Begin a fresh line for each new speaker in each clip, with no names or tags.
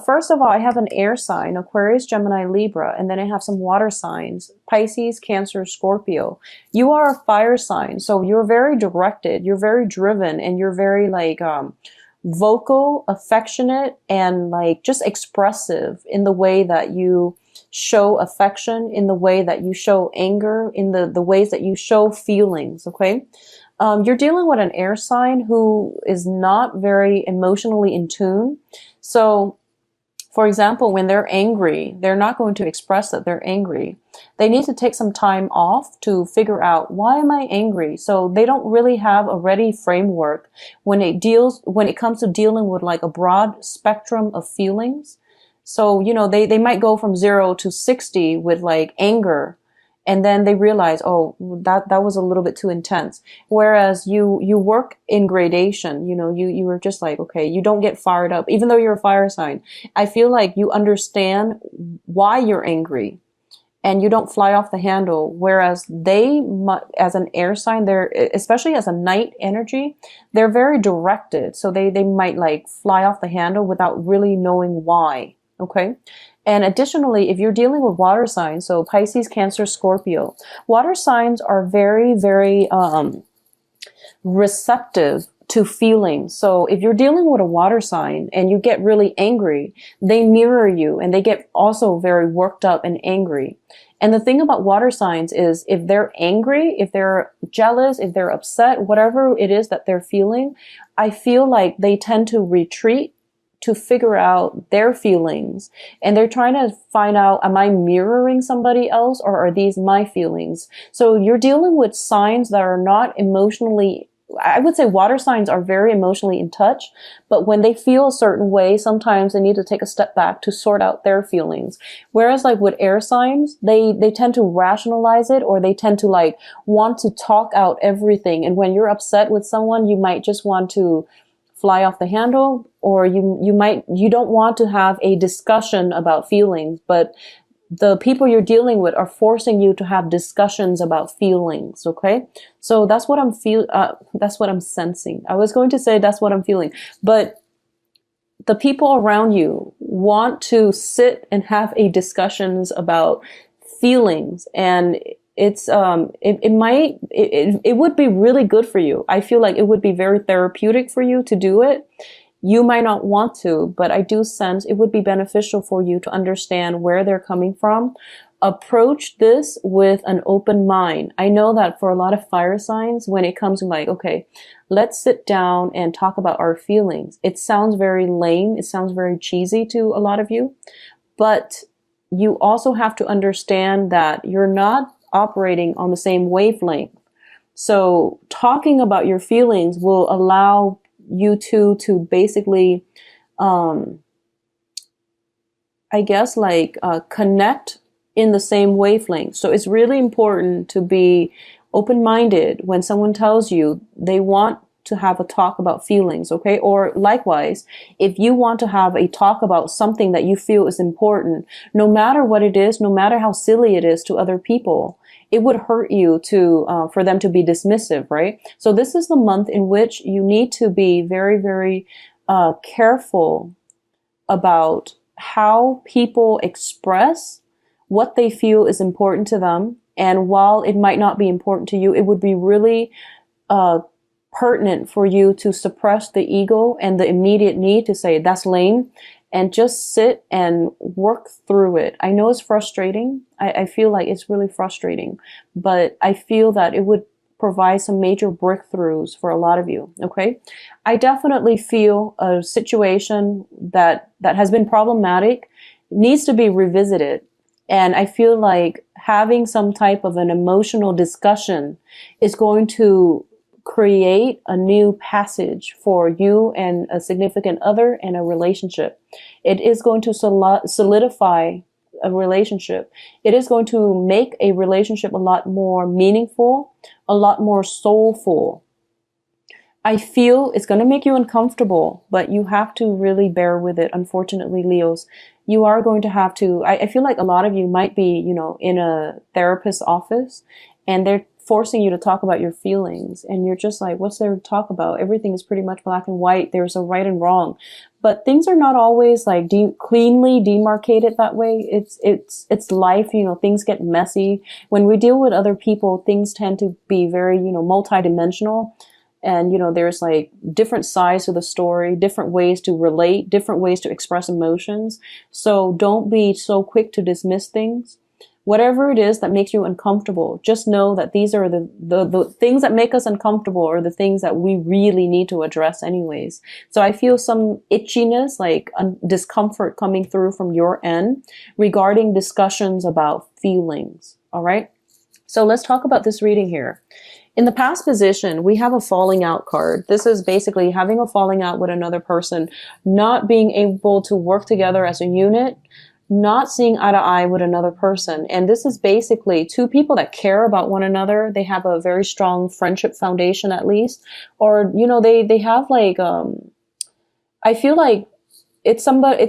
First of all, I have an air sign, Aquarius, Gemini, Libra, and then I have some water signs, Pisces, Cancer, Scorpio. You are a fire sign, so you're very directed, you're very driven, and you're very like vocal, affectionate, and like just expressive in the way that you show affection, in the way that you show anger, in the ways that you show feelings, okay? You're dealing with an air sign who is not very emotionally in tune. So for example, when they're angry, they're not going to express that they're angry. They need to take some time off to figure out, why am I angry? So they don't really have a ready framework when it comes to dealing with like a broad spectrum of feelings. So, they might go from 0 to 60 with like anger. And then they realize, oh, that was a little bit too intense. Whereas you work in gradation, you were just like, okay, you don't get fired up, even though you're a fire sign. I feel like you understand why you're angry and you don't fly off the handle. Whereas they, as an air sign, they're, especially as a night energy, they're very directed. So they might like fly off the handle without really knowing why. Okay. And additionally, if you're dealing with water signs, so Pisces, Cancer, Scorpio, water signs are very, very receptive to feelings. So if you're dealing with a water sign and you get really angry, they mirror you and they get also very worked up and angry. And the thing about water signs is if they're angry, if they're jealous, if they're upset, whatever it is that they're feeling, I feel like they tend to retreat to figure out their feelings. And they're trying to find out, am I mirroring somebody else or are these my feelings? So you're dealing with signs that are not emotionally, I would say water signs are very emotionally in touch, but when they feel a certain way, sometimes they need to take a step back to sort out their feelings. Whereas like with air signs, they tend to rationalize it, or they tend to like want to talk out everything. And when you're upset with someone, you might just want to fly off the handle, or you don't want to have a discussion about feelings, but the people you're dealing with are forcing you to have discussions about feelings. Okay. So that's what that's what I'm sensing. I was going to say that's what I'm feeling, but the people around you want to sit and have a discussions about feelings, and it would be really good for you. I feel like it would be very therapeutic for you to do it. You might not want to, but I do sense it would be beneficial for you to understand where they're coming from. Approach this with an open mind. I know that for a lot of fire signs, when it comes to like, okay, let's sit down and talk about our feelings. It sounds very lame. It sounds very cheesy to a lot of you, but you also have to understand that you're not operating on the same wavelength. So talking about your feelings will allow you to basically, I guess like, connect in the same wavelength. So it's really important to be open-minded when someone tells you they want to have a talk about feelings, okay? Or likewise, if you want to have a talk about something that you feel is important, no matter what it is, no matter how silly it is to other people, it would hurt you for them to be dismissive, right? So this is the month in which you need to be very, very careful about how people express what they feel is important to them. And while it might not be important to you, it would be really pertinent for you to suppress the ego and the immediate need to say, that's lame, and just sit and work through it. I know it's frustrating. I feel like it's really frustrating, but I feel that it would provide some major breakthroughs for a lot of you. Okay. I definitely feel a situation that has been problematic needs to be revisited. And I feel like having some type of an emotional discussion is going to create a new passage for you and a significant other in a relationship. It is going to solidify a relationship. It is going to make a relationship a lot more meaningful, a lot more soulful. I feel it's going to make you uncomfortable, but you have to really bear with it. Unfortunately, Leos, you are going to have to, I feel like a lot of you might be, in a therapist's office, and they're forcing you to talk about your feelings, and you're just like, what's there to talk about? Everything is pretty much black and white. There's a right and wrong, but things are not always like cleanly demarcated that way. It's life, you know, things get messy. When we deal with other people, things tend to be very, you know, multidimensional. And, you know, there's like different sides to the story, different ways to relate, different ways to express emotions. So don't be so quick to dismiss things. Whatever it is that makes you uncomfortable, just know that these are the things that make us uncomfortable, or the things that we really need to address anyways. So I feel some itchiness, like discomfort coming through from your end regarding discussions about feelings. All right. So let's talk about this reading here. In the past position, we have a falling out card. This is basically having a falling out with another person, not being able to work together as a unit, not seeing eye to eye with another person. And this is basically two people that care about one another. They have a very strong friendship foundation, at least. Or, you know, they have like, I feel like it's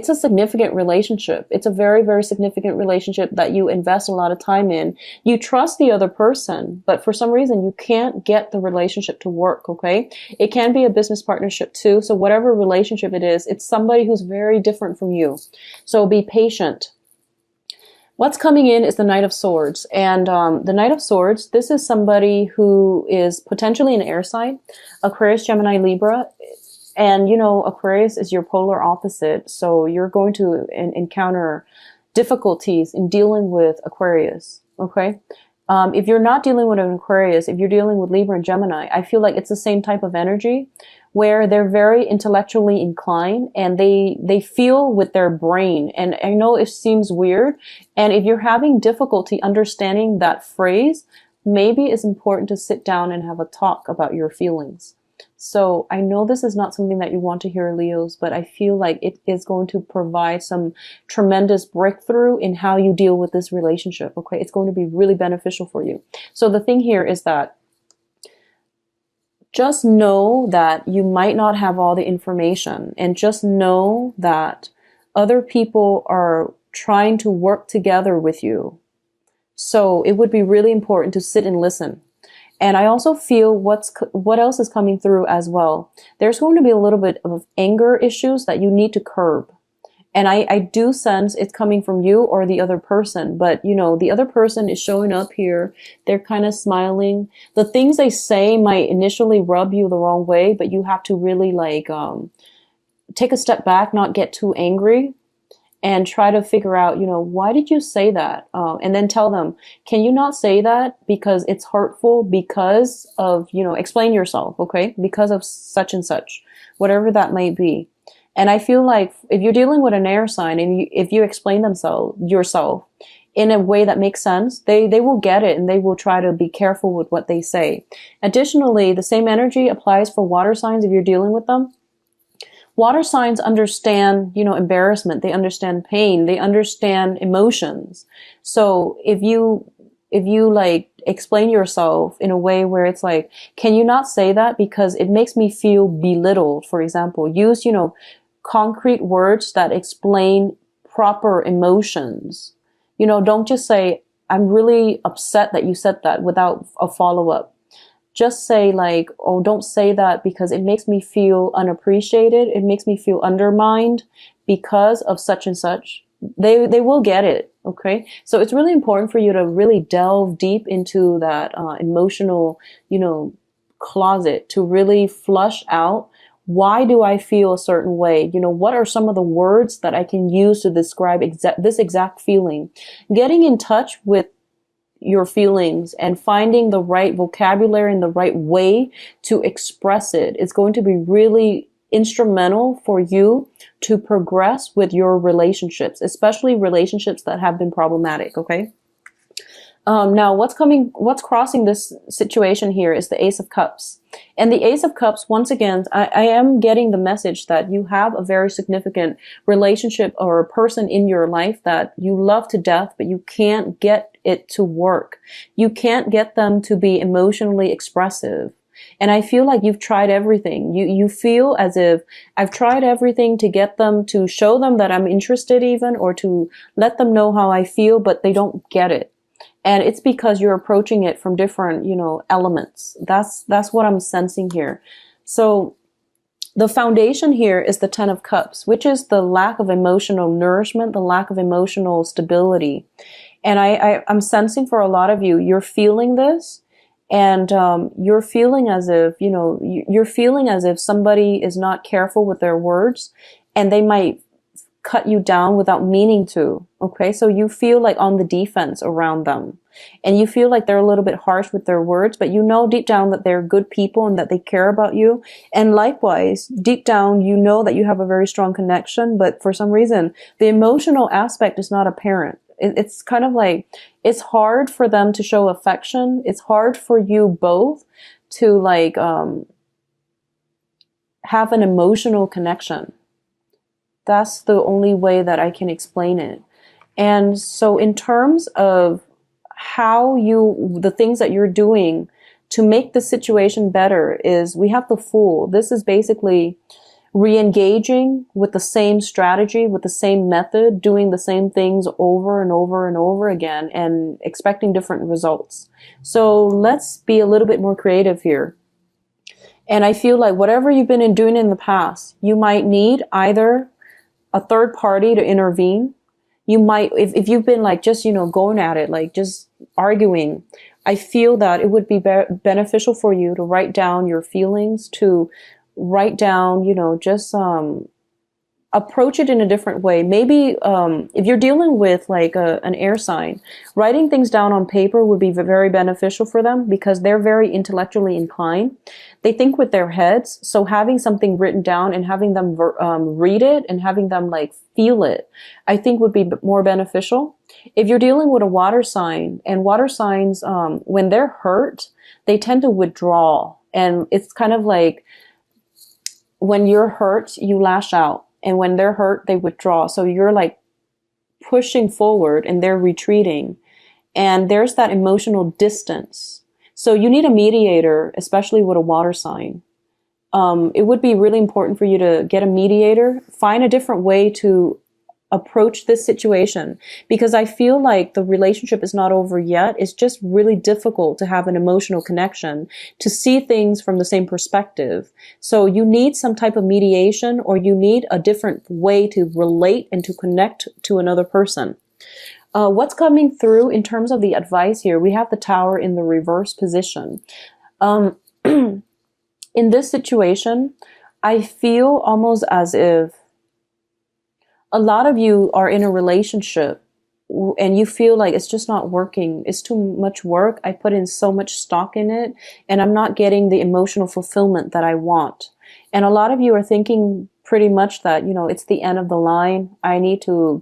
a significant relationship. It's a very, very significant relationship that you invest a lot of time in. You trust the other person, but for some reason you can't get the relationship to work, okay? It can be a business partnership too. So whatever relationship it is, it's somebody who's very different from you. So be patient. What's coming in is the Knight of Swords. And the Knight of Swords, this is somebody who is potentially an air sign, Aquarius, Gemini, Libra. And, you know, Aquarius is your polar opposite. So you're going to encounter difficulties in dealing with Aquarius. Okay. If you're not dealing with an Aquarius, if you're dealing with Libra and Gemini, I feel like it's the same type of energy where they're very intellectually inclined and they feel with their brain. And I know it seems weird. And if you're having difficulty understanding that phrase, maybe it's important to sit down and have a talk about your feelings. So I know this is not something that you want to hear, Leos, but I feel like it is going to provide some tremendous breakthrough in how you deal with this relationship. Okay. It's going to be really beneficial for you. So the thing here is that just know that you might not have all the information, and just know that other people are trying to work together with you. So it would be really important to sit and listen. And I also feel what else is coming through as well. There's going to be a little bit of anger issues that you need to curb. And I do sense it's coming from you or the other person. But, you know, the other person is showing up here. They're kind of smiling. The things they say might initially rub you the wrong way, but you have to really like take a step back, not get too angry, and try to figure out, you know, why did you say that? And then tell them, can you not say that because it's hurtful, because of, you know, explain yourself, okay? Because of such and such, whatever that might be. And I feel like if you're dealing with an air sign and if you explain yourself in a way that makes sense, they will get it, and they will try to be careful with what they say. Additionally, the same energy applies for water signs if you're dealing with them. Water signs understand, you know, embarrassment. They understand pain. They understand emotions. So if you like explain yourself in a way where it's like, can you not say that because it makes me feel belittled, for example, use, you know, concrete words that explain proper emotions. You know, don't just say, I'm really upset that you said that without a follow-up. Just say like, oh, don't say that because it makes me feel unappreciated. It makes me feel undermined because of such and such. They will get it. Okay. So it's really important for you to really delve deep into that emotional, you know, closet to really flush out. Why do I feel a certain way? You know, what are some of the words that I can use to describe this exact feeling? Getting in touch with your feelings and finding the right vocabulary and the right way to express it is going to be really instrumental for you to progress with your relationships, especially relationships that have been problematic. Okay. Now what's crossing this situation here is the Ace of Cups. And the Ace of Cups, once again, I am getting the message that you have a very significant relationship or a person in your life that you love to death, but you can't get it to work. You can't get them to be emotionally expressive. And I feel like you've tried everything. You feel as if I've tried everything to get them to show them that I'm interested even, or to let them know how I feel, but they don't get it. And it's because you're approaching it from different, elements. That's what I'm sensing here. So the foundation here is the Ten of Cups, which is the lack of emotional nourishment, the lack of emotional stability. And I'm sensing for a lot of you, you're feeling this, and you're feeling as if, you're feeling as if somebody is not careful with their words, and they might cut you down without meaning to. Okay, so you feel like on the defense around them, and you feel like they're a little bit harsh with their words, but you know deep down that they're good people and that they care about you. And likewise, deep down, you know that you have a very strong connection, but for some reason, the emotional aspect is not apparent. It's kind of like, it's hard for them to show affection. It's hard for you both to like, have an emotional connection. That's the only way that I can explain it. And so in terms of the things that you're doing to make the situation better is, we have the Fool. This is basically re-engaging with the same strategy, with the same method, doing the same things over and over and over again, and expecting different results. So let's be a little bit more creative here. And I feel like whatever you've been doing in the past, you might need either a third party to intervene. You might, if you've been like just, going at it, like just arguing, I feel that it would be beneficial for you to write down your feelings, to write down, just approach it in a different way. Maybe if you're dealing with like an air sign, writing things down on paper would be very beneficial for them, because they're very intellectually inclined. They think with their heads. So having something written down and having them read it and having them like feel it, I think would be more beneficial. If you're dealing with a water sign, and water signs, when they're hurt, they tend to withdraw. And it's kind of like, when you're hurt, you lash out. And when they're hurt, they withdraw. So you're like pushing forward and they're retreating. And there's that emotional distance. So you need a mediator, especially with a water sign. It would be really important for you to get a mediator, find a different way to approach this situation, because I feel like the relationship is not over yet. It's just really difficult to have an emotional connection, to see things from the same perspective. So you need some type of mediation, or you need a different way to relate and to connect to another person. What's coming through in terms of the advice here? We have the Tower in the reverse position. In this situation, I feel almost as if a lot of you are in a relationship and you feel like it's just not working. It's too much work. I put in so much stock in it, and I'm not getting the emotional fulfillment that I want. And a lot of you are thinking pretty much that, it's the end of the line. I need to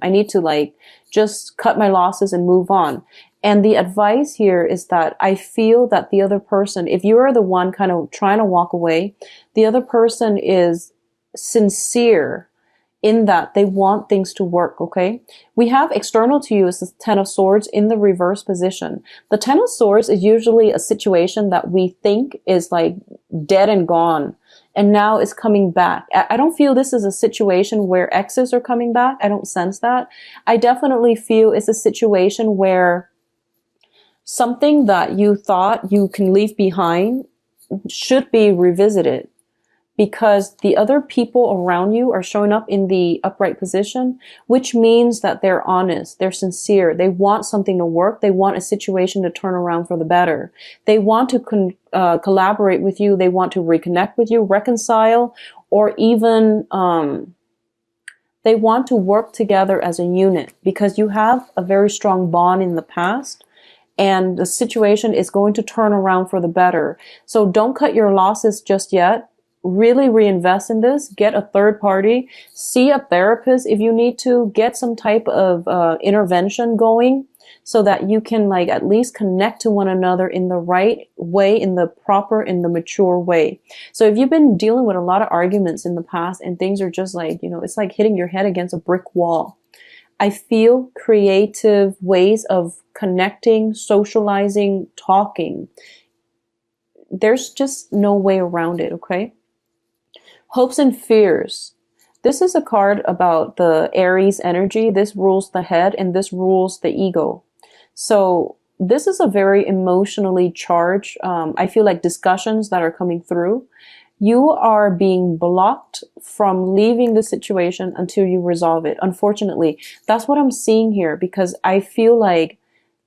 I need to like just cut my losses and move on. And the advice here is that I feel that the other person, if you are the one kind of trying to walk away, the other person is sincere in that they want things to work, okay? We have external to you is the Ten of Swords in the reverse position. The Ten of Swords is usually a situation that we think is like dead and gone, and now it's coming back. I don't feel this is a situation where exes are coming back. I don't sense that. I definitely feel it's a situation where something that you thought you can leave behind should be revisited, because the other people around you are showing up in the upright position, which means that they're honest, they're sincere, they want something to work, they want a situation to turn around for the better. They want to collaborate with you, they want to reconnect with you, reconcile, or even they want to work together as a unit, because you have a very strong bond in the past. And the situation is going to turn around for the better. So don't cut your losses just yet. Really reinvest in this. Get a third party. See a therapist if you need to. Get some type of intervention going, so that you can like at least connect to one another in the right way, in the proper, in the mature way. So if you've been dealing with a lot of arguments in the past and things are just like, it's like hitting your head against a brick wall, I feel creative ways of connecting, socializing, talking. There's just no way around it, okay? Hopes and fears. This is a card about the Aries energy. This rules the head and this rules the ego. So this is a very emotionally charged, I feel like, discussions that are coming through. You are being blocked from leaving the situation until you resolve it. Unfortunately, that's what I'm seeing here, because I feel like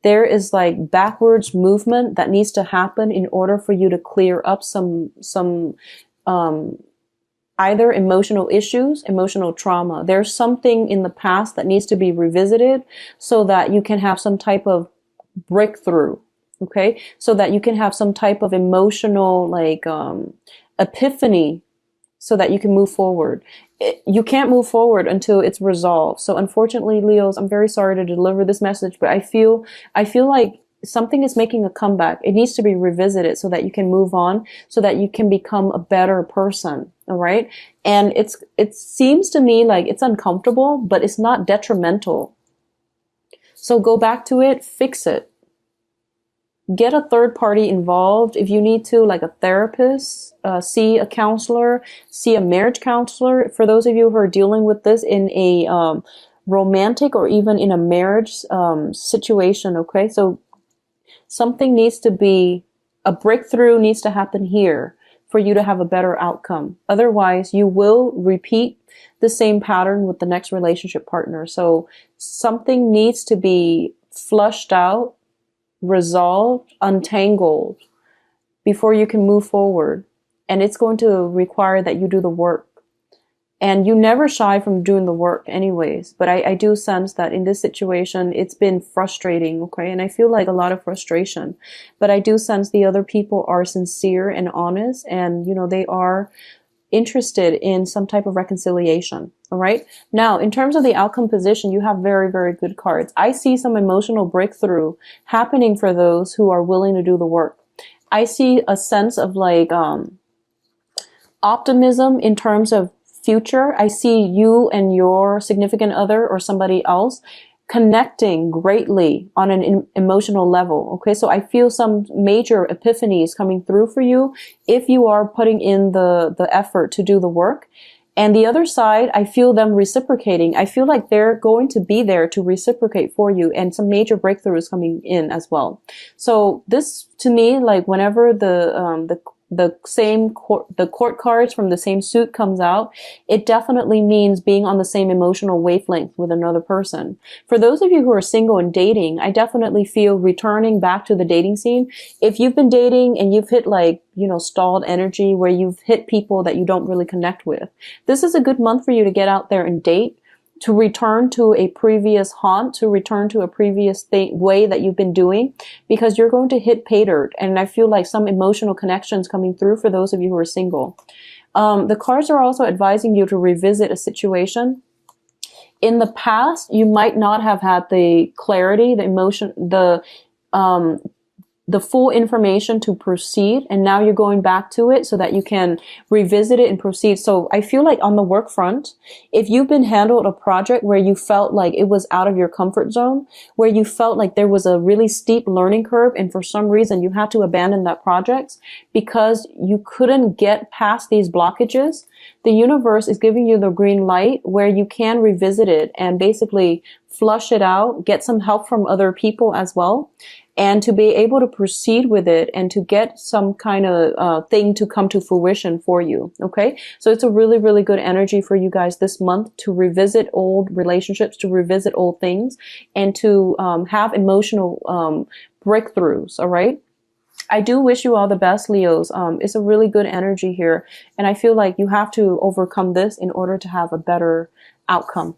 there is like backwards movement that needs to happen in order for you to clear up some either emotional issues, emotional trauma. There's something in the past that needs to be revisited so that you can have some type of breakthrough. Okay. So that you can have some type of emotional, like, epiphany, so that you can move forward. You can't move forward until it's resolved. So unfortunately, Leos, I'm very sorry to deliver this message, but I feel like something is making a comeback. It needs to be revisited so that you can move on, so that you can become a better person. All right. And it seems to me like it's uncomfortable, but it's not detrimental. So go back to it, fix it. Get a third party involved if you need to, like a therapist, see a counselor, see a marriage counselor. For those of you who are dealing with this in a romantic or even in a marriage situation, okay? So something needs to be, a breakthrough needs to happen here for you to have a better outcome. Otherwise, you will repeat the same pattern with the next relationship partner. So something needs to be flushed out, resolved, untangled before you can move forward. And it's going to require that you do the work. And you never shy from doing the work anyways. But I do sense that in this situation, it's been frustrating, okay? And I feel like a lot of frustration. But I do sense the other people are sincere and honest, and, you know, they are interested in some type of reconciliation. All right. Now, in terms of the outcome position, you have very, very good cards. I see some emotional breakthrough happening for those who are willing to do the work. I see a sense of like, optimism in terms of future. I see you and your significant other or somebody else connecting greatly on an emotional level. Okay. So I feel some major epiphanies coming through for you if you are putting in the effort to do the work. And the other side, I feel them reciprocating. I feel like they're going to be there to reciprocate for you, and some major breakthroughs coming in as well. So this, to me, like whenever the court cards from the same suit comes out, it definitely means being on the same emotional wavelength with another person. For those of you who are single and dating, I definitely feel returning back to the dating scene. If you've been dating and you've hit like, you know, stalled energy where you've hit people that you don't really connect with, this is a good month for you to get out there and date, to return to a previous haunt, to return to a previous way that you've been doing, because you're going to hit pay dirt. And I feel like some emotional connections coming through for those of you who are single. The cards are also advising you to revisit a situation. In the past, you might not have had the clarity, the emotion, the full information to proceed, and now you're going back to it so that you can revisit it and proceed. So I feel like on the work front, if you've been handled a project where you felt like it was out of your comfort zone, where you felt like there was a really steep learning curve, and for some reason you had to abandon that project because you couldn't get past these blockages, the universe is giving you the green light where you can revisit it and basically flush it out, get some help from other people as well, and to be able to proceed with it and to get some kind of thing to come to fruition for you. Okay. So it's a really, really good energy for you guys this month to revisit old relationships, to revisit old things, and to have emotional breakthroughs. All right. I do wish you all the best, Leos. It's a really good energy here. And I feel like you have to overcome this in order to have a better outcome.